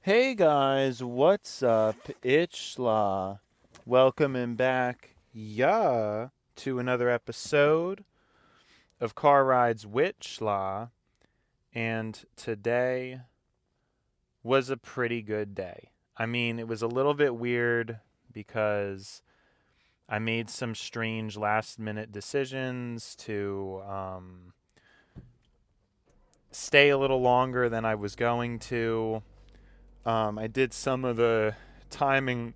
Hey guys, what's up? It's Schla. Welcoming back, to another episode of Car Rides with Schla. And today was a pretty good day. I mean, it was a little bit weird because I made some strange last minute decisions to stay a little longer than I was going to. I did some of the timing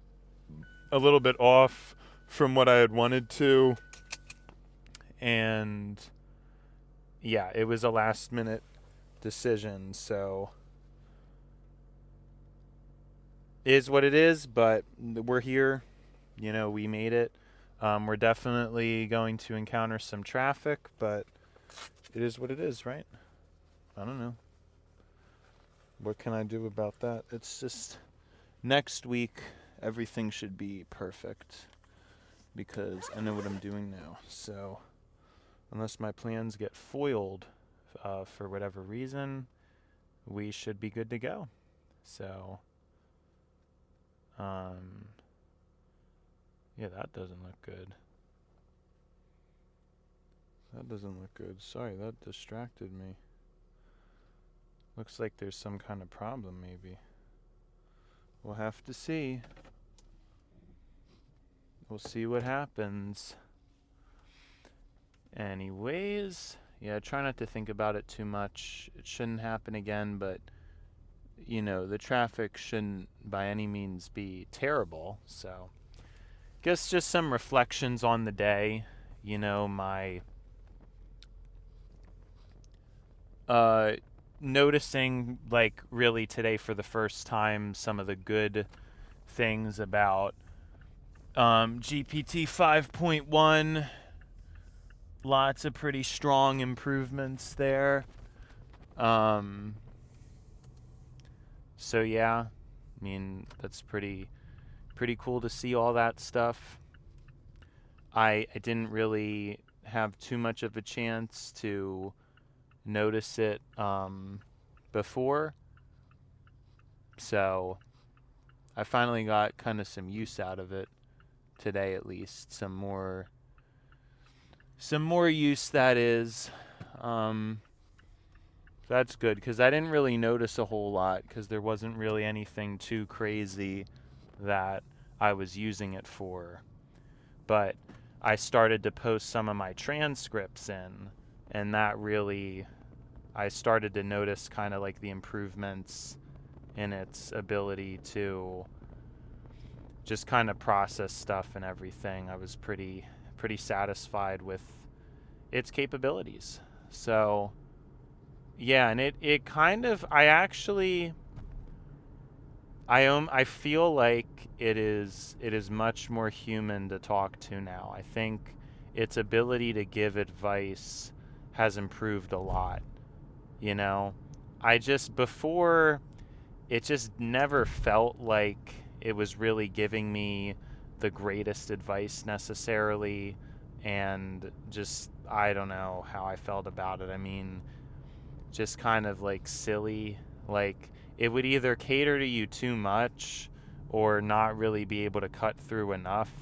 a little bit off from what I had wanted to. And yeah, it was a last minute decision. So it is what it is, but we're here. We made it. We're definitely going to encounter some traffic, but it is what it is, right? I don't know. What can I do about that? It's just next week, everything should be perfect because I know what I'm doing now. So, unless my plans get foiled for whatever reason, we should be good to go. So, yeah, that doesn't look good. That doesn't look good. Sorry, that distracted me. Looks like there's some kind of problem, maybe. We'll have to see. We'll see what happens. Anyways, yeah, try not to think about it too much. It shouldn't happen again, but, the traffic shouldn't by any means be terrible. So, guess just some reflections on the day. My noticing, like, really today for the first time, some of the good things about GPT 5.1. Lots of pretty strong improvements there. So yeah, I mean, that's pretty cool to see all that stuff. I didn't really have too much of a chance to notice it before. So I finally got kind of some use out of it today, at least. Some more use, that is. That's good, because I didn't really notice a whole lot, because there wasn't really anything too crazy that I was using it for. But I started to post some of my transcripts in, and that really, I started to notice kind of like the improvements in its ability to just kind of process stuff and everything. I was pretty satisfied with its capabilities. So yeah, and it kind of, I feel like it is much more human to talk to now. I think its ability to give advice has improved a lot. Before, it just never felt like it was really giving me the greatest advice necessarily, and just, I don't know how I felt about it. I mean, just kind of like silly. Like, it would either cater to you too much or not really be able to cut through enough,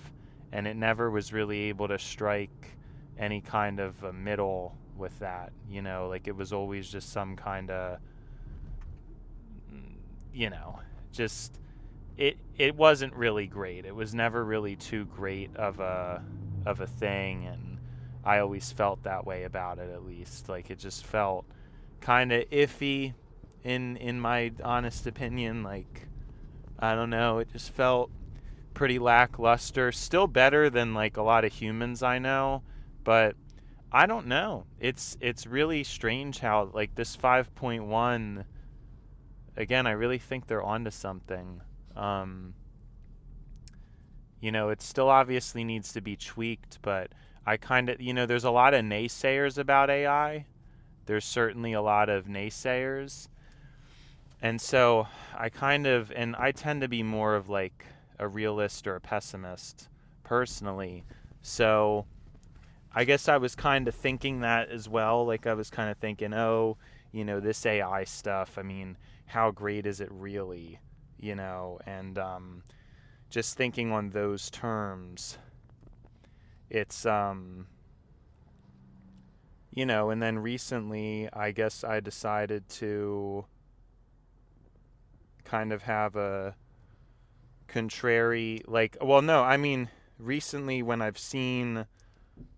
and it never was really able to strike any kind of a middle with that. Like, it was always just some kind of, just, it wasn't really great. It was never really too great of a thing, and I always felt that way about it, at least. Like, it just felt kind of iffy in my honest opinion. Like, I don't know, it just felt pretty lackluster. Still better than like a lot of humans I know, but I don't know. It's really strange how, like, this 5.1, again, I really think they're onto something. It still obviously needs to be tweaked, but I kind of, there's a lot of naysayers about AI. There's certainly a lot of naysayers. And so I tend to be more of like a realist or a pessimist personally. So I guess I was kind of thinking that as well. Like, I was kind of thinking, this AI stuff, I mean, how great is it really? and just thinking on those terms, it's, and then recently, I guess I decided to kind of have a contrary, recently when I've seen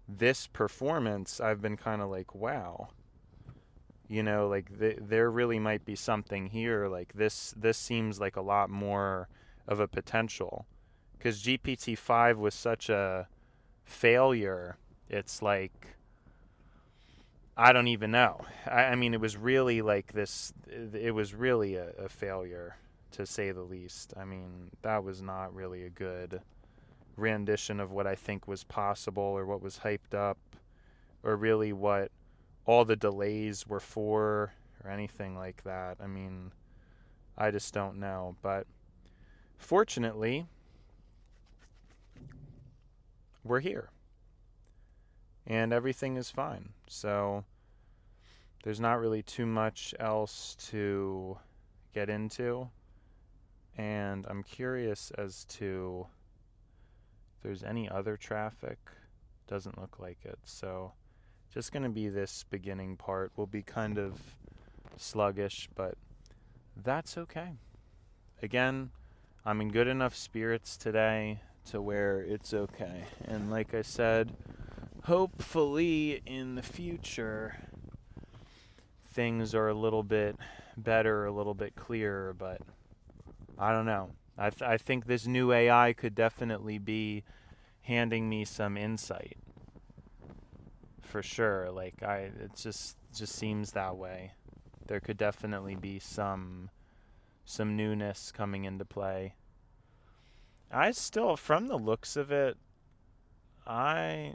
this performance, I've been kind of like, wow, there really might be something here. Like this seems like a lot more of a potential, because GPT-5 was such a failure. It's like, I don't even know. I mean, it was really like this, it was really a failure, to say the least. I mean, that was not really a good rendition of what I think was possible, or what was hyped up, or really what all the delays were for, or anything like that. I mean, I just don't know. But fortunately, we're here, and everything is fine. So there's not really too much else to get into, and I'm curious as to if there's any other traffic. Doesn't look like it. So just going to be this beginning part will be kind of sluggish, but that's okay. Again, I'm in good enough spirits today to where it's okay. And like I said, hopefully in the future things are a little bit better, a little bit clearer, but I don't know. I think this new AI could definitely be handing me some insight, for sure. Like it just seems that way. There could definitely be some newness coming into play. I still, from the looks of it, I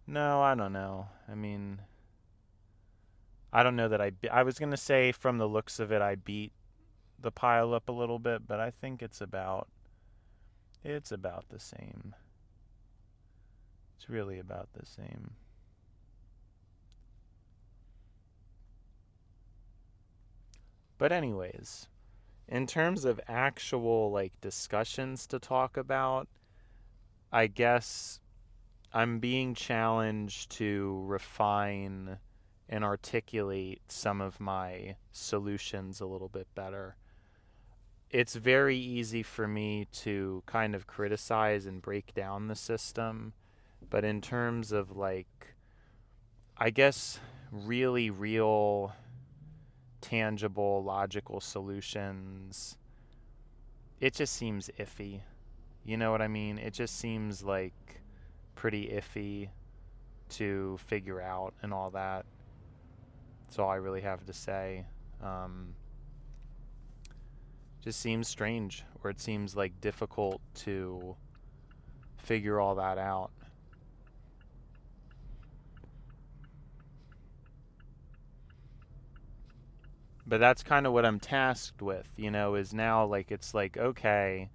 don't know. I mean, I don't know that I was going to say from the looks of it I beat the pile up a little bit, but I think it's about the same. It's really about the same. But anyways, in terms of actual like discussions to talk about, I guess I'm being challenged to refine and articulate some of my solutions a little bit better. It's very easy for me to kind of criticize and break down the system, but in terms of like, I guess, really real, tangible, logical solutions, it just seems iffy. You know what I mean? It just seems like pretty iffy to figure out and all that. That's all I really have to say. Just seems strange, or it seems like difficult to figure all that out. But that's kind of what I'm tasked with, is now like, it's like, okay,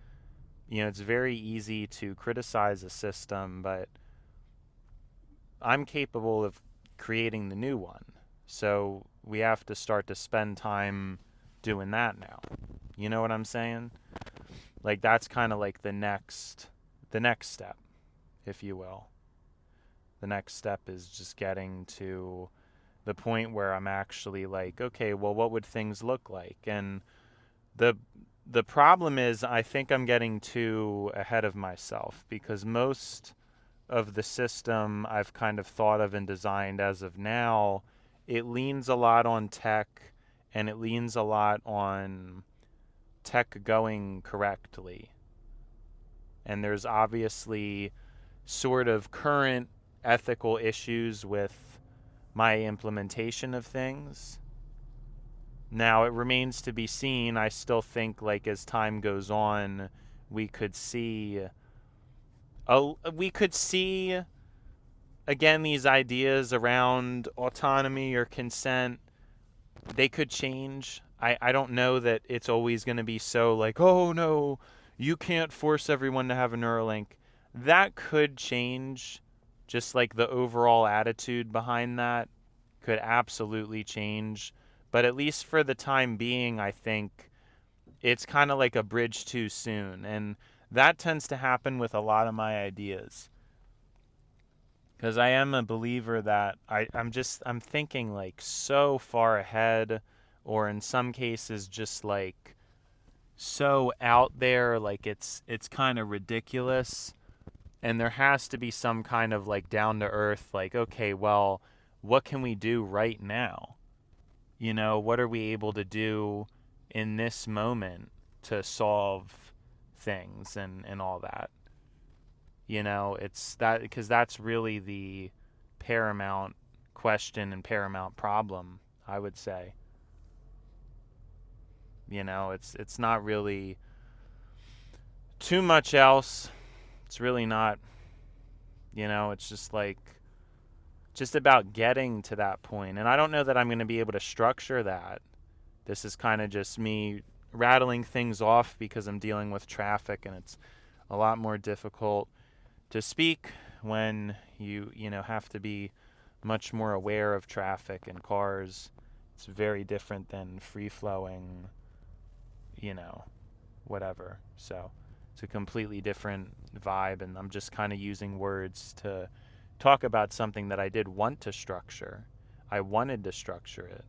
it's very easy to criticize a system, but I'm capable of creating the new one. So we have to start to spend time doing that now. You know what I'm saying? Like, that's kind of like the next step, if you will. The next step is just getting to the point where I'm actually like, okay, well, what would things look like? And the problem is, I think I'm getting too ahead of myself, because most of the system I've kind of thought of and designed as of now, it leans a lot on tech, and it leans a lot on tech going correctly. And there's obviously sort of current ethical issues with my implementation of things. Now, it remains to be seen. I still think, like, as time goes on, we could see again, these ideas around autonomy or consent, they could change. I don't know that it's always going to be so like, oh no, you can't force everyone to have a Neuralink. That could change. Just like the overall attitude behind that could absolutely change. But at least for the time being, I think it's kind of like a bridge too soon. And that tends to happen with a lot of my ideas. Because I am a believer that I'm thinking like so far ahead, or in some cases just like so out there, like it's kind of ridiculous. And there has to be some kind of like down to earth, like, okay, well, what can we do right now? What are we able to do in this moment to solve things and all that? It's that, because that's really the paramount question and paramount problem, I would say. It's not really too much else. It's really not, it's just like, just about getting to that point. And I don't know that I'm going to be able to structure that. This is kind of just me rattling things off because I'm dealing with traffic, and it's a lot more difficult to speak when you have to be much more aware of traffic and cars. It's very different than free flowing, whatever. So it's a completely different vibe, and I'm just kind of using words to talk about something that I did want to structure. I wanted to structure it,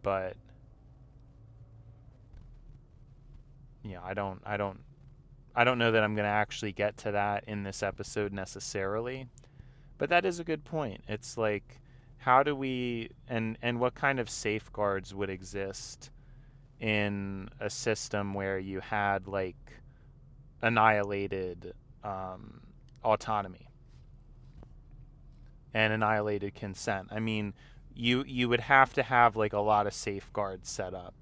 but I don't know that I'm going to actually get to that in this episode necessarily. But that is a good point. It's like, how do we, and what kind of safeguards would exist in a system where you had like annihilated autonomy and annihilated consent? I mean, you would have to have like a lot of safeguards set up.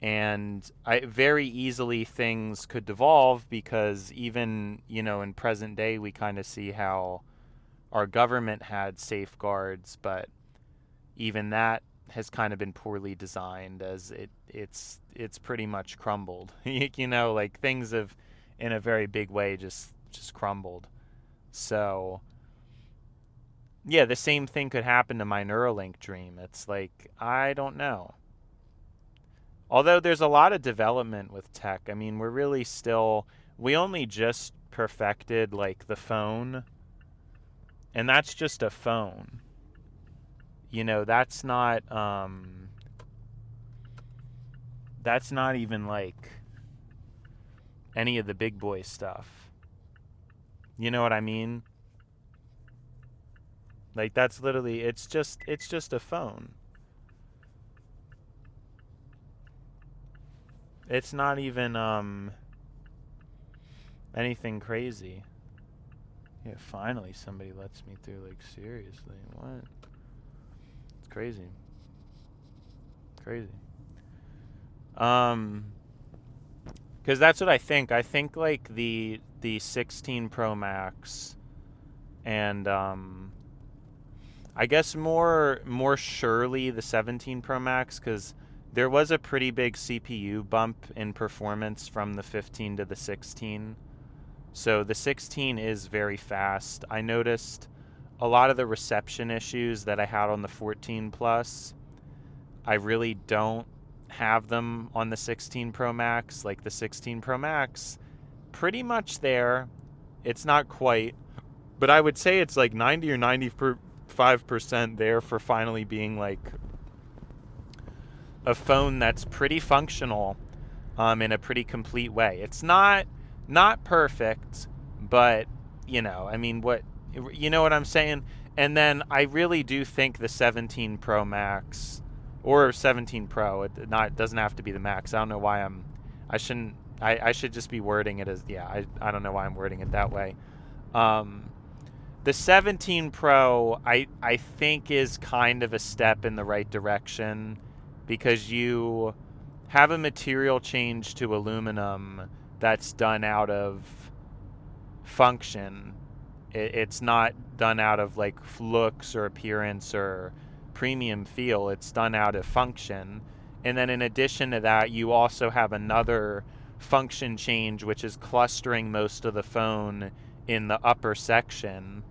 And very easily things could devolve, because even, in present day, we kind of see how our government had safeguards, but even that has kind of been poorly designed, as it's pretty much crumbled. Like things have, in a very big way, just crumbled. So yeah, the same thing could happen to my Neuralink dream. It's like, I don't know. Although there's a lot of development with tech. I mean, we only just perfected like the phone, and that's just a phone. That's not even like any of the big boy stuff. You know what I mean? Like, that's literally, it's just a phone. It's not even anything crazy. Yeah, finally somebody lets me through, like, seriously. What? It's crazy. Because that's what I think. I think like the 16 Pro Max, and I guess more surely the 17 Pro Max, because there was a pretty big CPU bump in performance from the 15 to the 16. So the 16 is very fast. I noticed a lot of the reception issues that I had on the 14 Plus, I really don't have them on the 16 Pro Max. Like the 16 Pro Max, pretty much there. It's not quite, but I would say it's like 90 or 95% there for finally being like a phone that's pretty functional in a pretty complete way. It's not perfect, but I mean, what I'm saying? And then I really do think the 17 Pro Max or 17 Pro, it doesn't have to be the Max. I don't know why I should just be wording it as, I don't know why I'm wording it that way. The 17 Pro, I think, is kind of a step in the right direction, because you have a material change to aluminum that's done out of function. It's not done out of like looks or appearance or premium feel. It's done out of function. And then in addition to that, you also have another function change, which is clustering most of the phone in the upper section.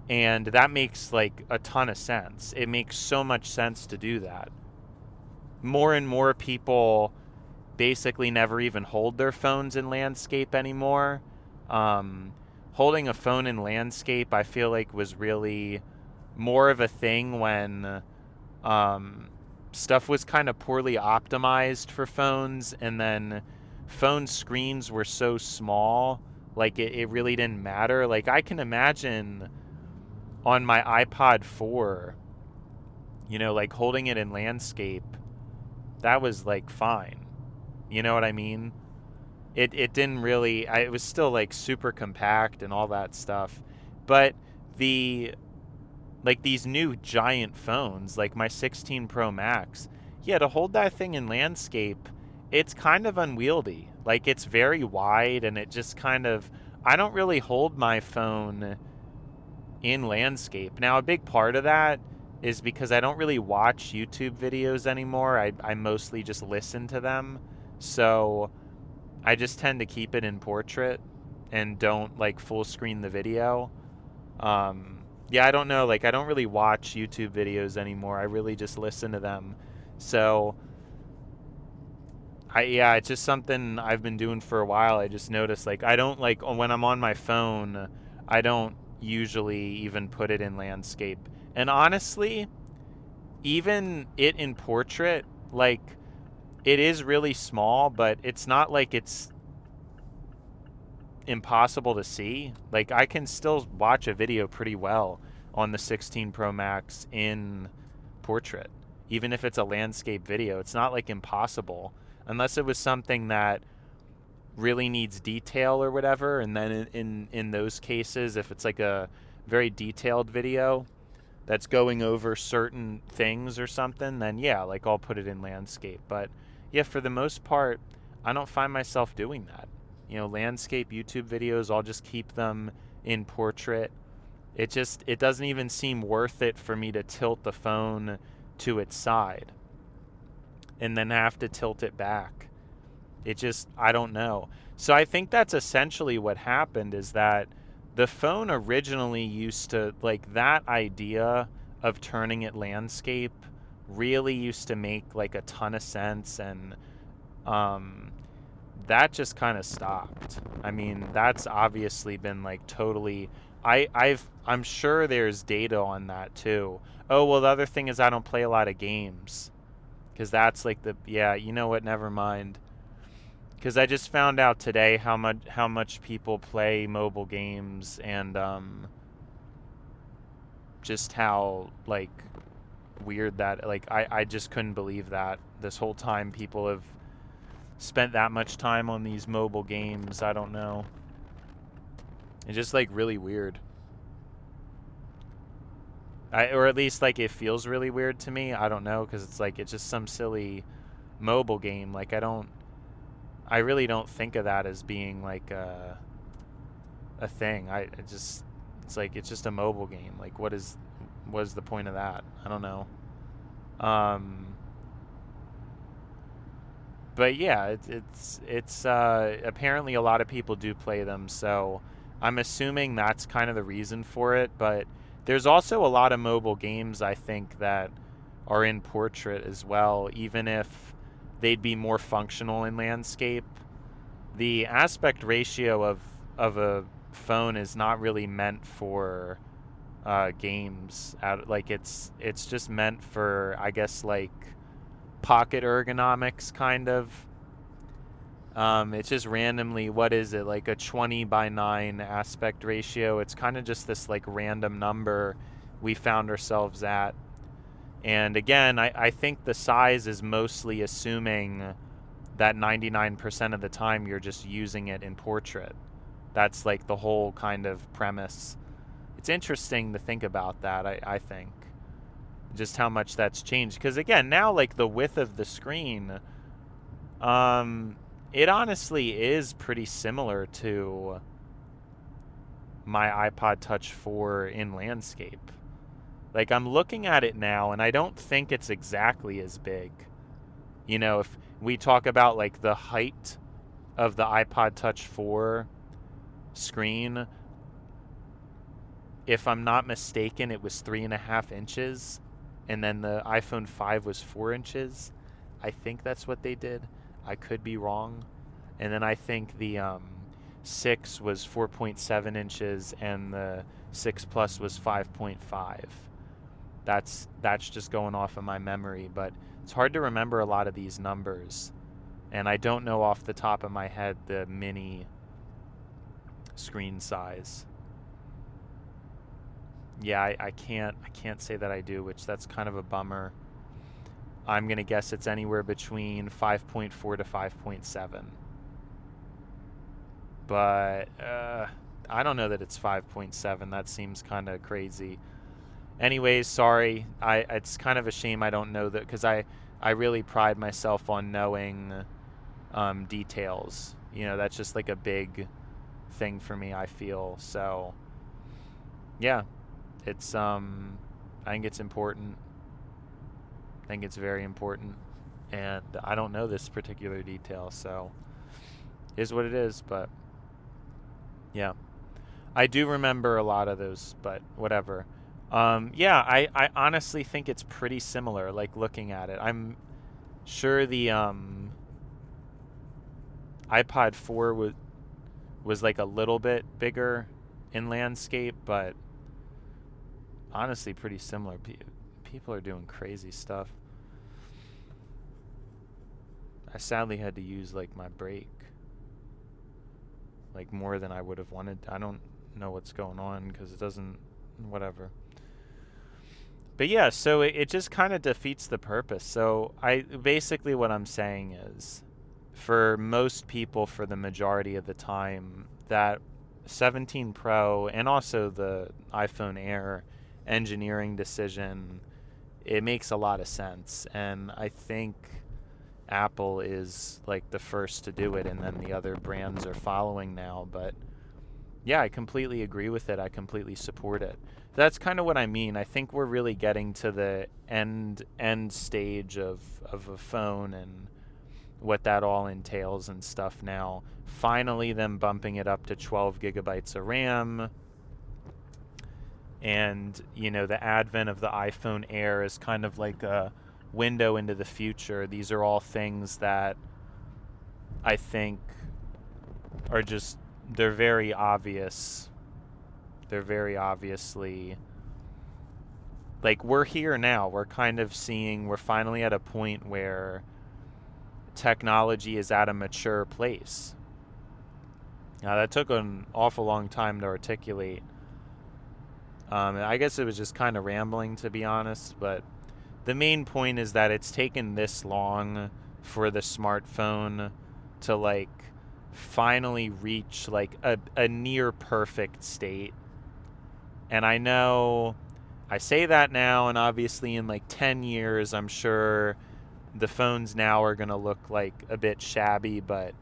And that makes like a ton of sense. It makes so much sense to do that. More and more people basically never even hold their phones in landscape anymore. Um, Holding a phone in landscape, I feel like, was really more of a thing when um, stuff was kind of poorly optimized for phones, and then phone screens were so small, like it really didn't matter. Like I can imagine on my iPod 4, like holding it in landscape, that was like fine. You know what I mean? It didn't really, it was still like super compact and all that stuff. But the, like these new giant phones, like my 16 Pro Max, yeah, to hold that thing in landscape, it's kind of unwieldy. Like it's very wide and it just kind of, I don't really hold my phone in landscape. Now, a big part of that is because I don't really watch YouTube videos anymore. I mostly just listen to them. So I just tend to keep it in portrait and don't like full screen the video. Yeah, I don't know. Like, I don't really watch YouTube videos anymore. I really just listen to them. So, yeah, it's just something I've been doing for a while. I just noticed, like, I don't, like, when I'm on my phone, I don't usually even put it in landscape. And honestly, even it in portrait, like, it is really small, but it's not like it's impossible to see. Like I can still watch a video pretty well on the 16 Pro Max in portrait, even if it's a landscape video. It's not like impossible, unless it was something that really needs detail or whatever. And then in those cases, if it's like a very detailed video that's going over certain things or something, then yeah, like I'll put it in landscape. But yeah, for the most part, I don't find myself doing that. Landscape YouTube videos, I'll just keep them in portrait. It doesn't even seem worth it for me to tilt the phone to its side and then have to tilt it back. I don't know. So I think that's essentially what happened, is that the phone originally used to, like, that idea of turning it landscape really used to make like a ton of sense, and that just kind of stopped. I mean, that's obviously been like totally, I'm sure there's data on that too. Oh, well, the other thing is I don't play a lot of games, because that's like yeah, you know what, never mind. Because I just found out today how much people play mobile games, and just how like weird that, like, I just couldn't believe that this whole time people have spent that much time on these mobile games. I don't know. It's just like really weird. Or at least like it feels really weird to me. I don't know, because it's like it's just some silly mobile game. Like I really don't think of that as being like a thing. It's like it's just a mobile game. Like what is the point of that? I don't know. But yeah, it's apparently a lot of people do play them, so I'm assuming that's kind of the reason for it. But there's also a lot of mobile games, I think, that are in portrait as well, even if they'd be more functional in landscape. The aspect ratio of a phone is not really meant for games. Like it's just meant for, I guess, like pocket ergonomics, kind of. It's just randomly, what is it, like a 20:9 aspect ratio. It's kind of just this like random number we found ourselves at. And again, I think the size is mostly assuming that 99% of the time you're just using it in portrait. That's like the whole kind of premise. It's interesting to think about that, I think. Just how much that's changed. Because again, now like the width of the screen, it honestly is pretty similar to my iPod Touch 4 in landscape. Like I'm looking at it now and I don't think it's exactly as big. If we talk about like the height of the iPod Touch 4 screen, if I'm not mistaken, it was 3.5 inches, and then the iPhone 5 was 4 inches. I think that's what they did. I could be wrong. And then I think the 6 was 4.7 inches, and the 6 Plus was 5.5. That's just going off of my memory, but it's hard to remember a lot of these numbers, and I don't know off the top of my head the mini screen size. Yeah, I can't say that I do, which that's kind of a bummer. I'm gonna guess it's anywhere between 5.4 to 5.7, but I don't know that it's 5.7. That seems kind of crazy. Anyways, sorry. It's kind of a shame I don't know that, because I really pride myself on knowing details. That's just like a big thing for me, I feel. So yeah, it's I think it's important. I think it's very important, and I don't know this particular detail, so it is what it is. But yeah, I do remember a lot of those, but whatever. Yeah, I honestly think it's pretty similar, like looking at it. I'm sure the iPod 4 was like a little bit bigger in landscape, but honestly pretty similar. People are doing crazy stuff. I sadly had to use like my brake, like more than I would have wanted. I don't know what's going on because it doesn't, whatever. But yeah, so it just kind of defeats the purpose. So basically what I'm saying is, for most people, for the majority of the time, that 17 Pro and also the iPhone Air engineering decision, it makes a lot of sense. And I think Apple is like the first to do it, and then the other brands are following now. But yeah, I completely agree with it. I completely support it. That's kind of what I mean. I think we're really getting to the end stage of a phone and what that all entails and stuff now. Finally, them bumping it up to 12 gigabytes of RAM. And, the advent of the iPhone Air is kind of like a window into the future. These are all things that I think are just, they're very obvious. They're very obviously, like, we're here now. We're kind of seeing, we're finally at a point where technology is at a mature place. Now, that took an awful long time to articulate. I guess it was just kind of rambling, to be honest, but the main point is that it's taken this long for the smartphone to, like, finally reach, like, a near perfect state. And I know I say that now, and obviously in like 10 years, I'm sure the phones now are going to look like a bit shabby, but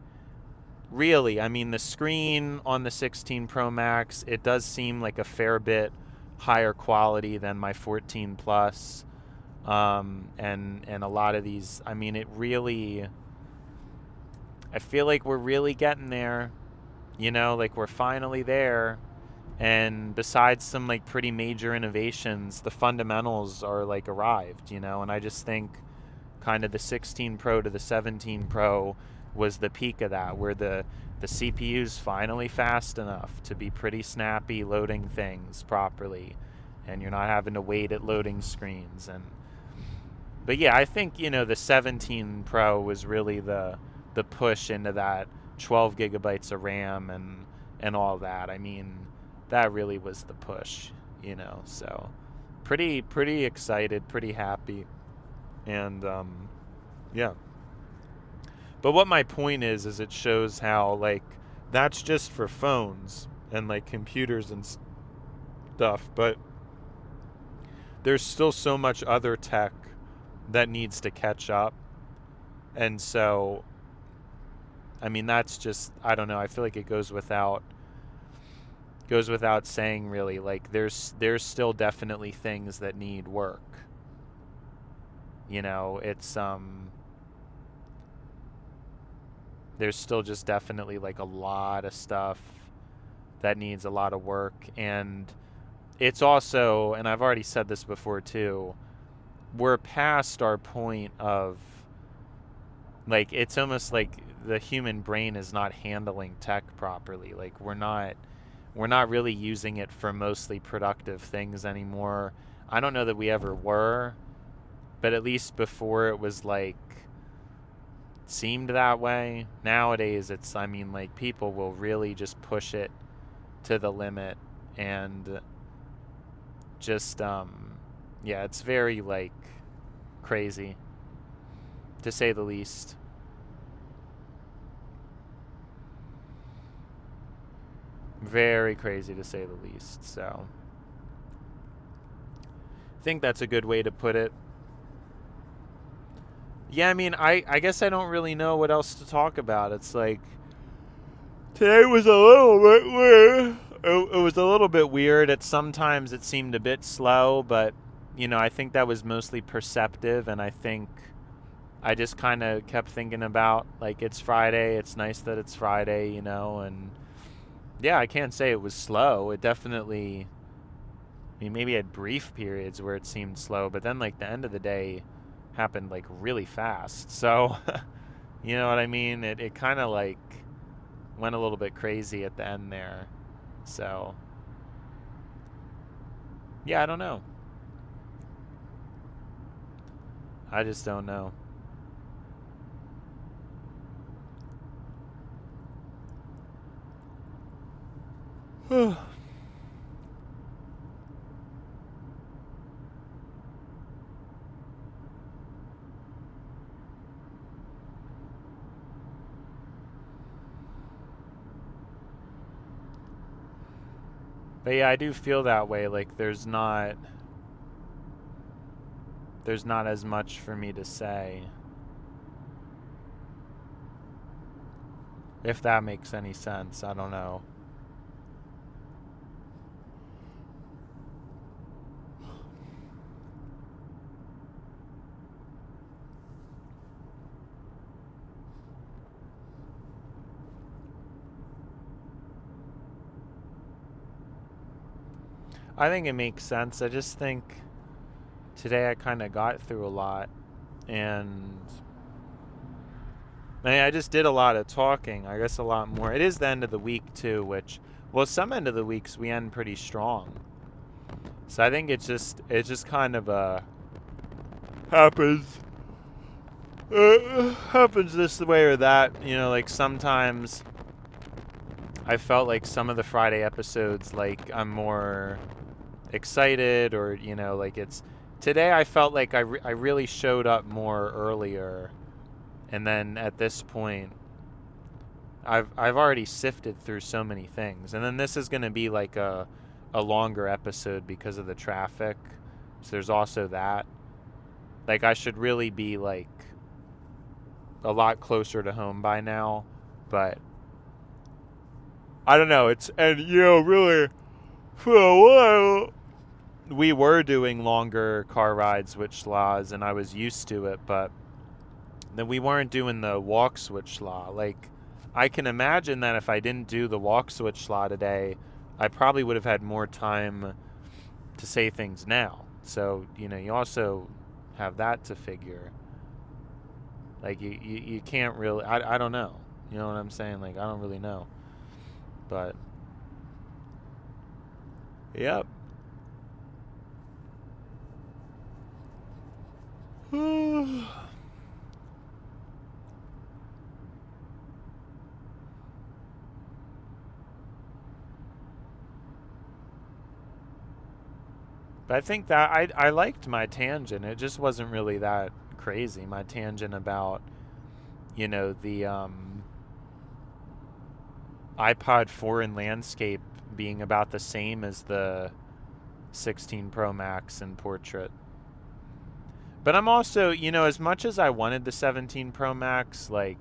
really, I mean, the screen on the 16 Pro Max, it does seem like a fair bit higher quality than my 14 Plus. And a lot of these, I mean, it really, I feel like we're really getting there, like we're finally there. And besides some like pretty major innovations, the fundamentals are like arrived, and I just think kind of the 16 Pro to the 17 Pro was the peak of that, where the CPU's finally fast enough to be pretty snappy loading things properly, and you're not having to wait at loading screens. But yeah, I think, the 17 Pro was really the push into that 12 gigabytes of RAM and all that. I mean, that really was the push, so pretty excited, pretty happy. And yeah, but what my point is it shows how, like, that's just for phones and like computers and stuff, but there's still so much other tech that needs to catch up. And so, I mean, that's just, I don't know, I feel like it goes without saying, really. Like, there's still definitely things that need work. It's there's still just definitely like a lot of stuff that needs a lot of work. And it's also, and I've already said this before too, we're past our point of, like, it's almost like the human brain is not handling tech properly. Like, we're not really using it for mostly productive things anymore. I don't know that we ever were, but at least before it was like seemed that way. Nowadays it's, I mean, like, people will really just push it to the limit, and just yeah, it's very, like, crazy, to say the least. Very crazy, to say the least. So I think that's a good way to put it. Yeah, I mean, I guess I don't really know what else to talk about. It's like, today was a little bit weird. It was a little bit weird. Sometimes it seemed a bit slow, but, I think that was mostly perceptive, and I think I just kind of kept thinking about, like, it's Friday. It's nice that it's Friday, and yeah, I can't say it was slow. It definitely, I mean, maybe I had brief periods where it seemed slow, but then, like, the end of the day happened, like, really fast. So, you know what I mean? It kind of, like, went a little bit crazy at the end there. So, yeah, I don't know. I just don't know. But yeah, I do feel that way. Like, there's not as much for me to say, if that makes any sense. I don't know. I think it makes sense. I just think today I kind of got through a lot, and I mean, I just did a lot of talking. I guess a lot more. It is the end of the week too, which, well, some end of the weeks we end pretty strong. So I think it's just kind of happens. Happens this way or that. Like, sometimes I felt like some of the Friday episodes, like, I'm more excited, or, like, it's today I felt like I really showed up more earlier, and then at this point I've already sifted through so many things, and then this is going to be like a longer episode because of the traffic. So there's also that. Like, I should really be, like, a lot closer to home by now, but I don't know. And really, for a while we were doing longer car rides with Schlaws, and I was used to it, but then we weren't doing the walk switch law. Like, I can imagine that if I didn't do the walk switch law today, I probably would have had more time to say things now. So, you also have that to figure. Like, you can't really, I don't know. You know what I'm saying? Like, I don't really know. But, yep. But I think that I liked my tangent. It just wasn't really that crazy. My tangent about, the iPod 4 in landscape being about the same as the 16 Pro Max in portrait. But I'm also, as much as I wanted the 17 Pro Max, like,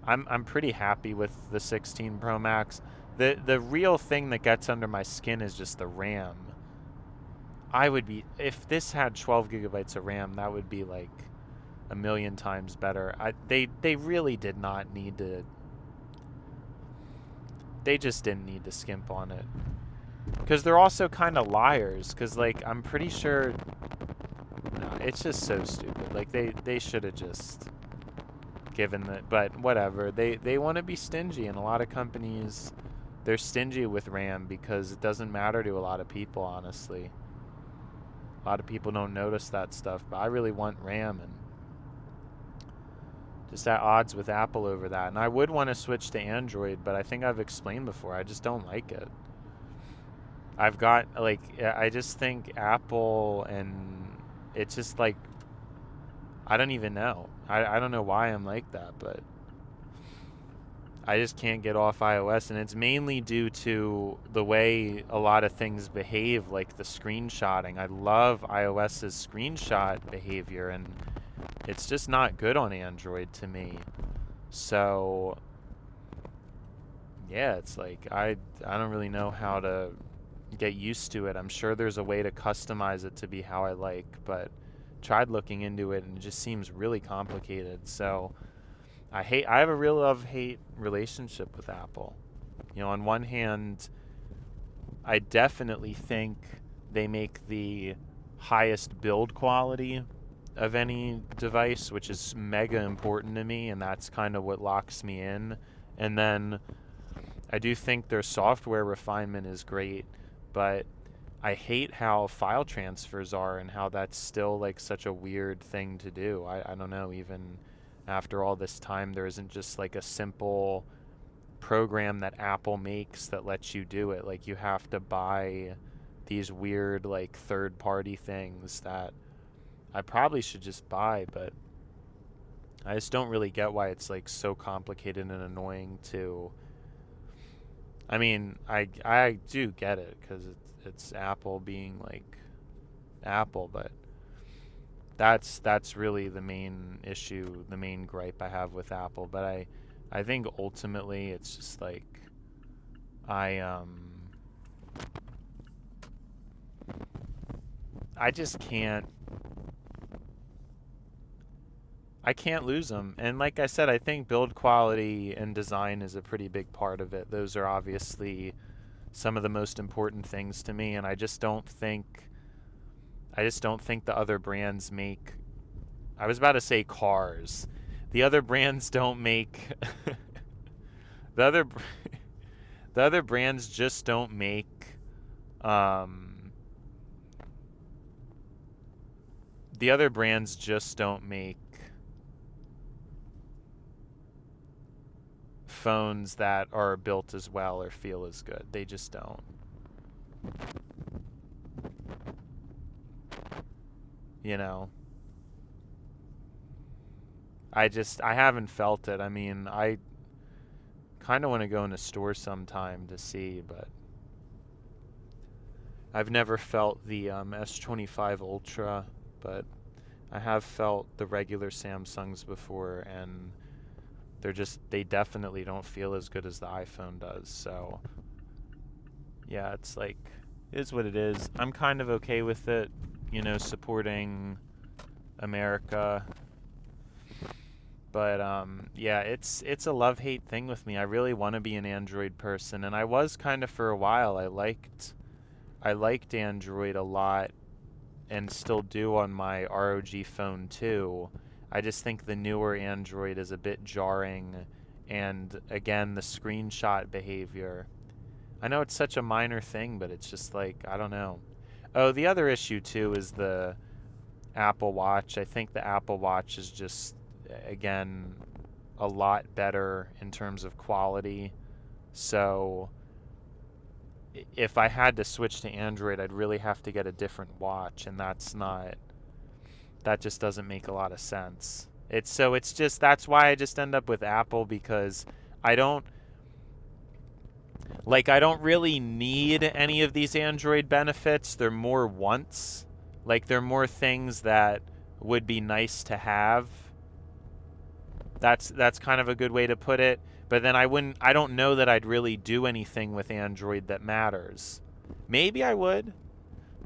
I'm pretty happy with the 16 Pro Max. The real thing that gets under my skin is just the RAM. If this had 12 gigabytes of RAM, that would be like a million times better. They really did not need to. They just didn't need to skimp on it. Because they're also kind of liars. Because, like, I'm pretty sure... No, it's just so stupid. Like, they should have just given the... But whatever. They want to be stingy, and a lot of companies, they're stingy with RAM because it doesn't matter to a lot of people, honestly. A lot of people don't notice that stuff, but I really want RAM, and just at odds with Apple over that. And I would want to switch to Android, but I think I've explained before, I just don't like it. I've got, like, I just think Apple, and it's just like, I don't even know. I don't know why I'm like that, but I just can't get off iOS, and it's mainly due to the way a lot of things behave, like the screenshotting. I love iOS's screenshot behavior, and it's just not good on Android to me. So yeah, it's like I don't really know how to get used to it. I'm sure there's a way to customize it to be how I like, but tried looking into it and it just seems really complicated. So I have a real love-hate relationship with Apple. You know, on one hand, I definitely think they make the highest build quality of any device, which is mega important to me, and that's kind of what locks me in. And then I do think their software refinement is great, but I hate how file transfers are and how that's still like such a weird thing to do. I don't know, even after all this time, there isn't just like a simple program that Apple makes that lets you do it. Like, you have to buy these weird like third-party things that I probably should just buy, but I just don't really get why it's like so complicated and annoying to... I mean, I do get it because it's Apple being like Apple, but that's really the main issue, the main gripe I have with Apple. But I think ultimately it's just like I just can't lose them. And like I said, I think build quality and design is a pretty big part of it. Those are obviously some of the most important things to me, and I just don't think the other brands make... I was about to say cars. The other brands don't make... the other brands just don't make... the other brands just don't make phones that are built as well or feel as good. They just don't. You know? I haven't felt it. I mean, I kind of want to go in a store sometime to see, but I've never felt the S25 Ultra, but I have felt the regular Samsungs before, and they definitely don't feel as good as the iPhone does. So yeah, it's like, it is what it is. I'm kind of okay with it, you know, supporting America. But yeah, it's a love-hate thing with me. I really want to be an Android person, and I was kind of for a while. I liked Android a lot, and still do on my ROG phone too. I just think the newer Android is a bit jarring, and again, the screenshot behavior. I know it's such a minor thing, but it's just like, I don't know. Oh, the other issue too is the Apple Watch. I think the Apple Watch is just, again, a lot better in terms of quality. So if I had to switch to Android, I'd really have to get a different watch, and that just doesn't make a lot of sense. That's why I just end up with Apple, because I don't really need any of these Android benefits. They're more wants. Like, they're more things that would be nice to have. That's kind of a good way to put it. But then I don't know that I'd really do anything with Android that matters. Maybe I would,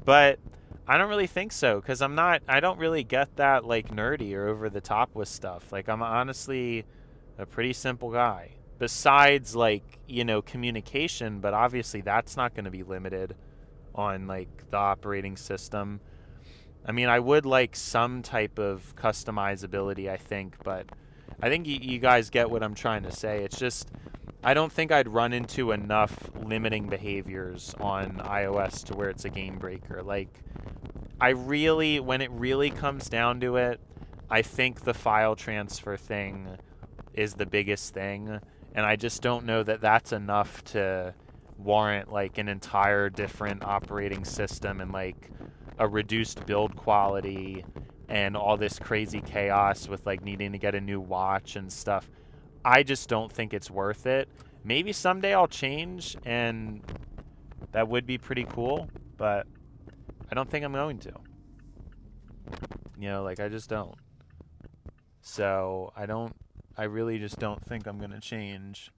but I don't really think so, because I don't really get that like nerdy or over the top with stuff. Like, I'm honestly a pretty simple guy. besides like, communication, but obviously that's not going to be limited on like the operating system. I mean, I would like some type of customizability, I think, but I think you guys get what I'm trying to say. It's just, I don't think I'd run into enough limiting behaviors on iOS to where it's a game breaker. Like, when it really comes down to it, I think the file transfer thing is the biggest thing, and I just don't know that that's enough to warrant like an entire different operating system and like a reduced build quality and all this crazy chaos with like needing to get a new watch and stuff. I just don't think it's worth it. Maybe someday I'll change and that would be pretty cool, but I don't think I'm going to. Like I just don't. So I really just don't think I'm going to change.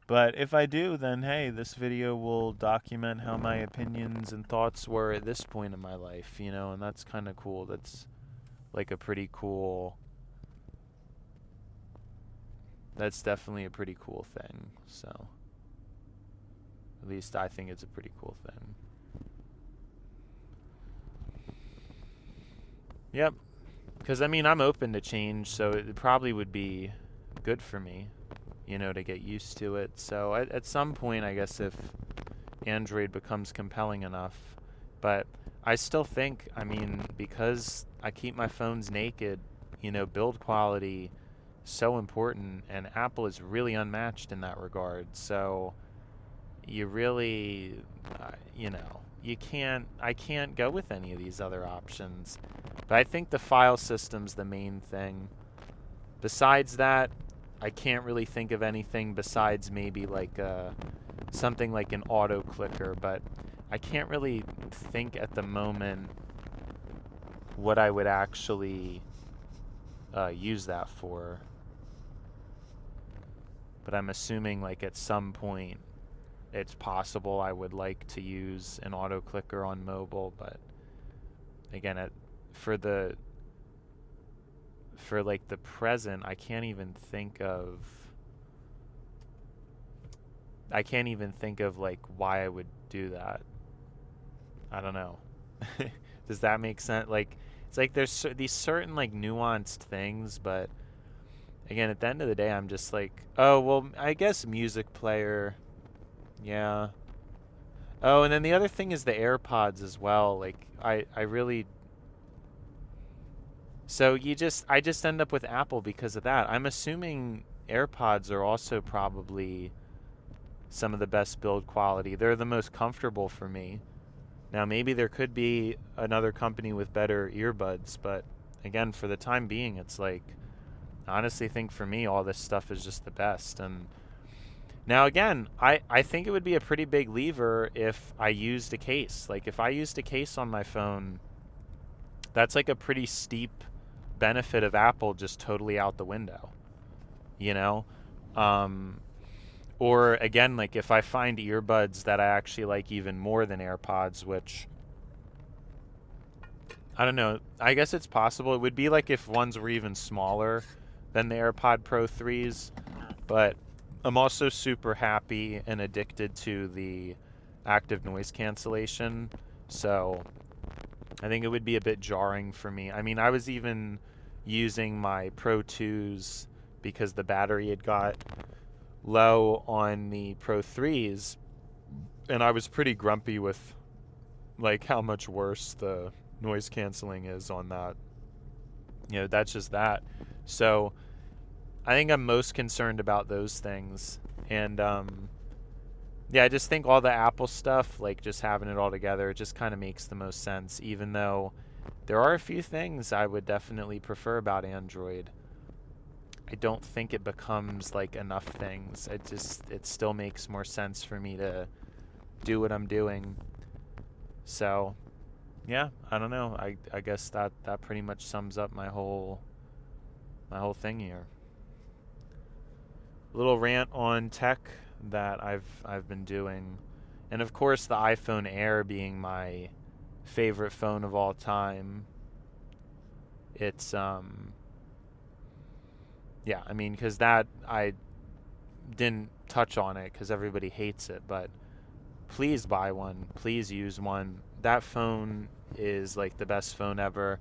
But if I do, then hey, this video will document how my opinions and thoughts were at this point in my life, and that's kind of cool. That's like that's definitely a pretty cool thing. So, at least I think it's a pretty cool thing. Yep. Because, I mean, I'm open to change, so it probably would be good for me, to get used to it. So at some point, I guess, if Android becomes compelling enough. But I still think, I mean, because I keep my phones naked, build quality is so important, and Apple is really unmatched in that regard. So you really, I can't go with any of these other options. But I think the file system's the main thing. Besides that, I can't really think of anything besides maybe like something like an auto clicker, but I can't really think at the moment what I would actually use that for. But I'm assuming like at some point it's possible I would like to use an auto clicker on mobile, but again, for like the present, I can't even think of like why I would do that. I don't know. Does that make sense? Like, it's like there's these certain like nuanced things, but again, at the end of the day, I'm just like, oh, well, I guess music player, yeah. Oh, and then the other thing is the AirPods as well. Like, I really. So I just end up with Apple because of that. I'm assuming AirPods are also probably some of the best build quality. They're the most comfortable for me. Now, maybe there could be another company with better earbuds, but again, for the time being, it's like, I honestly think for me, all this stuff is just the best. And now, again, I think it would be a pretty big lever if I used a case. Like, if I used a case on my phone, that's like a pretty steep benefit of Apple just totally out the window, or again, like if I find earbuds that I actually like even more than AirPods, which I don't know, I guess it's possible. It would be like if ones were even smaller than the AirPod Pro 3s, but I'm also super happy and addicted to the active noise cancellation, so I think it would be a bit jarring for me. I mean, I was even using my Pro 2s because the battery had got low on the Pro 3s, and I was pretty grumpy with like how much worse the noise canceling is on that. That's just that. So I think I'm most concerned about those things. And yeah, I just think all the Apple stuff, like just having it all together, it just kind of makes the most sense, even though there are a few things I would definitely prefer about Android. I don't think it becomes like enough things. It still makes more sense for me to do what I'm doing. So, yeah, I don't know. I guess that pretty much sums up my whole thing here. Little rant on tech that I've been doing. And of course, the iPhone Air being my favorite phone of all time. It's yeah, I mean, because that didn't touch on it because everybody hates it, but please buy one. Please use one. That phone is like the best phone ever.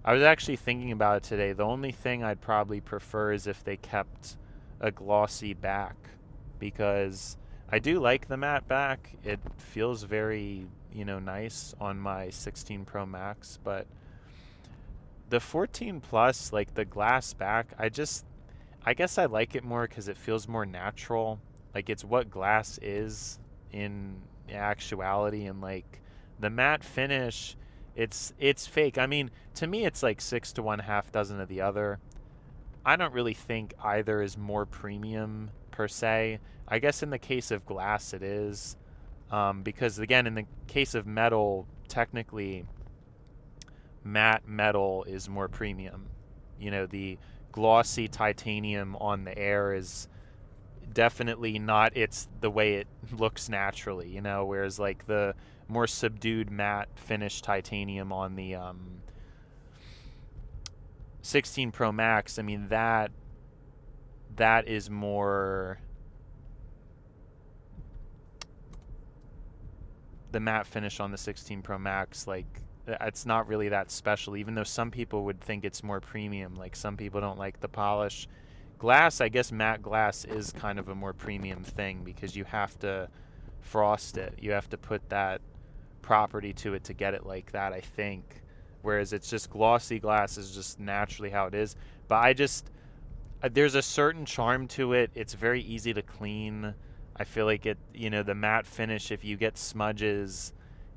I was actually thinking about it today. The only thing I'd probably prefer is if they kept a glossy back, because I do like the matte back. It feels very, nice on my 16 Pro Max, but the 14 Plus, like the glass back, I guess I like it more because it feels more natural. Like it's what glass is in actuality, and like the matte finish, it's fake. I mean, to me, it's like 6 to 1/2 dozen of the other. I don't really think either is more premium per se. I guess in the case of glass, it is, because again, in the case of metal, technically, matte metal is more premium. The glossy titanium on the Air is definitely not it's the way it looks naturally, whereas like the more subdued matte finish titanium on the 16 Pro Max, I mean that is more, the matte finish on the 16 Pro Max, like it's not really that special, even though some people would think it's more premium. Like some people don't like the polish. Glass, I guess matte glass is kind of a more premium thing because you have to frost it. You have to put that property to it to get it like that, I think. Whereas it's just glossy glass is just naturally how it is. But there's a certain charm to it. It's very easy to clean. I feel like the matte finish, if you get smudges,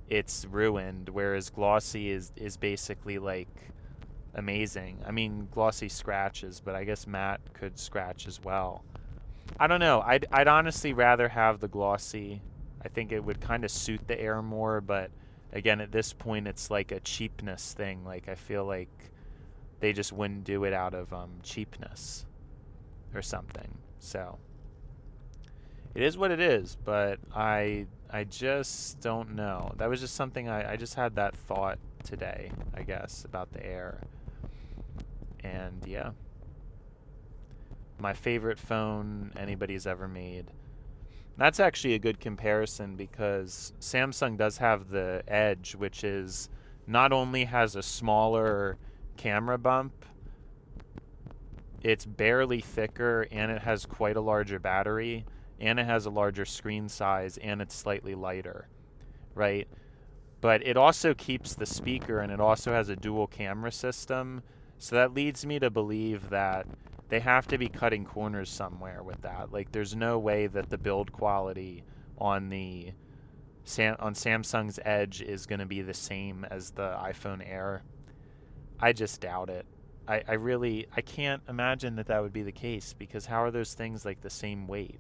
it's ruined. Whereas glossy is basically like amazing. I mean, glossy scratches, but I guess matte could scratch as well. I don't know. I'd honestly rather have the glossy. I think it would kind of suit the Air more, but again, at this point, it's like a cheapness thing. Like I feel like they just wouldn't do it out of cheapness or something. So it is what it is, but I just don't know. That was just something I just had that thought today, I guess, about the Air. And yeah, my favorite phone anybody's ever made. That's actually a good comparison because Samsung does have the Edge, which is not only has a smaller camera bump, it's barely thicker, and it has quite a larger battery, and it has a larger screen size, and it's slightly lighter, right? But it also keeps the speaker, and it also has a dual camera system. So that leads me to believe that they have to be cutting corners somewhere with that. Like, there's no way that the build quality on Samsung's Edge is going to be the same as the iPhone Air. I just doubt it. I can't imagine that would be the case, because how are those things like the same weight?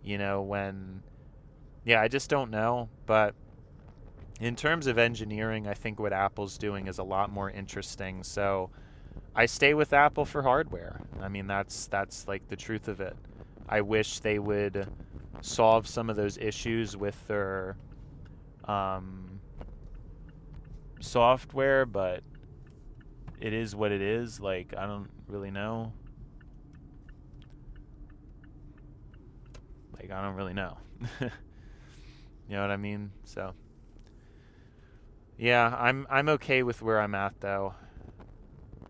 I just don't know. But in terms of engineering, I think what Apple's doing is a lot more interesting. So I stay with Apple for hardware. I mean, that's like the truth of it. I wish they would solve some of those issues with their software, but it is what it is. Like, I don't really know. Like, I don't really know. You know what I mean? So yeah, I'm okay with where I'm at though.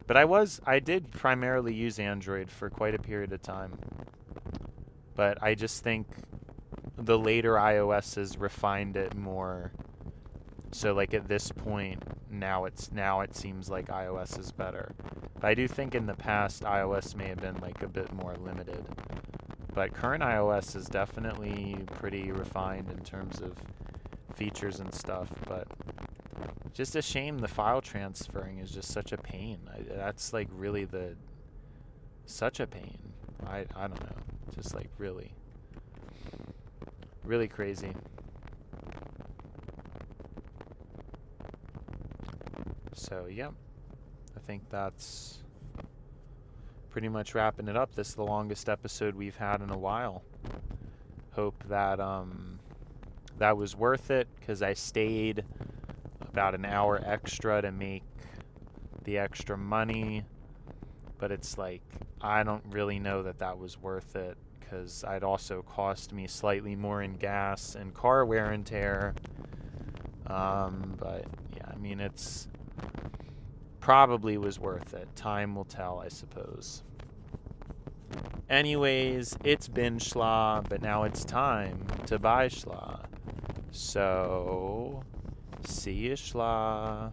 But I did primarily use Android for quite a period of time. But I just think the later iOSs refined it more. So like at this point, now it seems like iOS is better. But I do think in the past iOS may have been like a bit more limited. But current iOS is definitely pretty refined in terms of features and stuff. But just a shame the file transferring is just such a pain. That's like really such a pain. I don't know. Just like really, really crazy. So yeah, I think that's pretty much wrapping it up. This is the longest episode we've had in a while. Hope that that was worth it, because I stayed about an hour extra to make the extra money. But it's like, I don't really know that was worth it, because I'd also cost me slightly more in gas and car wear and tear. But yeah, I mean, it's probably was worth it. Time will tell, I suppose. Anyways, it's been schla, but now it's time to buy schla. So, see you schla.